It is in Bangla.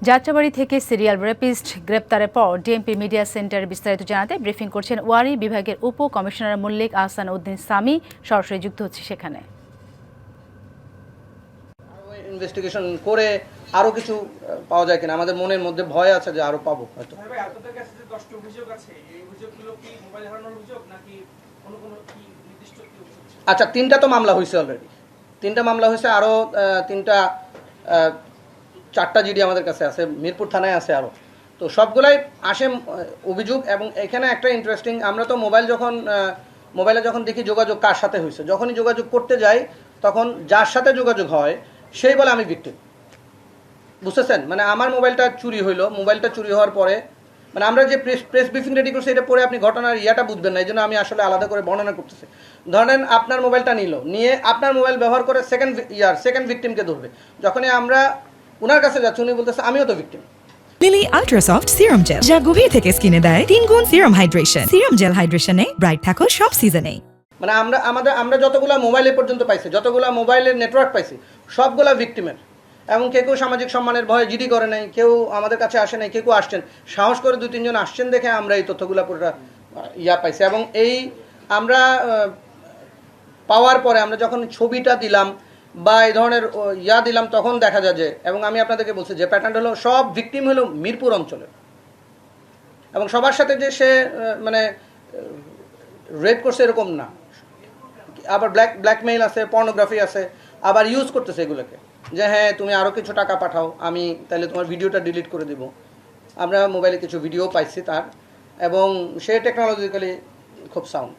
যাত্রাবাড়ী থেকে সিরিয়াল রেপিস্ট গ্রেপ্তারের পর ডিএমপি মিডিয়া সেন্টারে বিস্তারিত জানাতে ব্রিফিং করছেন ওয়ারী বিভাগের উপ কমিশনার মল্লিক আহসান উদ্দিন সামি। সরাসরি যুক্ত হচ্ছে সেখানে। ইনভেস্টিগেশন করে আরো কিছু পাওয়া যায় কিনা, আমাদের মনের মধ্যে ভয় আছে যে আরো পাবো হয়তো। আচ্ছা, 3টা তো মামলা হয়েছে অলরেডি, 3টা মামলা হয়েছে, আরো 4টা জিডি আমাদের কাছে আছে, মিরপুর থানায় আছে আরো। তো সবগুলাই আসে অভিযোগ। এবং এখানে একটা ইন্টারেস্টিং, আমরা তো মোবাইলে যখন দেখি যোগাযোগ কার সাথে হয়েছে, যখনই যোগাযোগ করতে যাই তখন যার সাথে যোগাযোগ হয় সেই বলে আমি ভিকটিম। বুঝতেছেন? মানে আমার মোবাইলটা চুরি হইলো, মোবাইলটা চুরি হওয়ার পরে মানে আমরা যে প্রেস ব্রিফিং রেডি করছি এটা পরে আপনি ঘটনার ইয়াটা বুঝবেন না, এই জন্য আমি আসলে আলাদা করে বর্ণনা করতেছি। ধরেন আপনার মোবাইলটা নিয়ে আপনার মোবাইল ব্যবহার করে সেকেন্ড ভিকটিমকে ধরবে। যখনই আমরা ওনার কাছে যাচ্ছি উনি বলতেছে আমিও তো victim. Lily ultrasoft serum gel, যা গভীর থেকে স্কিনে দেয় 3 গুণ সিরাম হাইড্রেশন। সিরাম জেল হাইড্রেশনে ব্রাইট থাকো সব সিজনে। মানে আমরা যতগুলা মোবাইলে পর্যন্ত পাইছি, যতগুলা মোবাইলের নেটওয়ার্ক পাইছি, সবগুলা ভিকটিমের। এবং কেউ সামাজিক সম্মানের ভয়ে জিডি করে নাই, কেউ আমাদের কাছে আসে নাই, কেউ আসছেন সাহস করে 2-3 জন আসছেন দেখে আমরা এই তথ্যগুলা পুরোটা পাইছি। এবং এই আমরা পাওয়ার পরে আমরা যখন ছবিটা দিলাম বা এই ধরনের দিলাম তখন দেখা যায় যে, এবং আমি আপনাদেরকে বলছি যে প্যাটার্নটা হলো সব ভিকটিম হলো মিরপুর অঞ্চলের, এবং সবার সাথে যে সে মানে রেপ করছে এরকম না। আবার ব্ল্যাকমেইল আছে, পর্নোগ্রাফি আছে, আবার ইউজ করতেছে এগুলোকে যে হ্যাঁ তুমি আরও কিছু টাকা পাঠাও, আমি তাহলে তোমার ভিডিওটা ডিলিট করে দিব। আমরা মোবাইলে কিছু ভিডিও পাইছি তার, এবং সে টেকনোলজিক্যালি খুব সাউন্ড।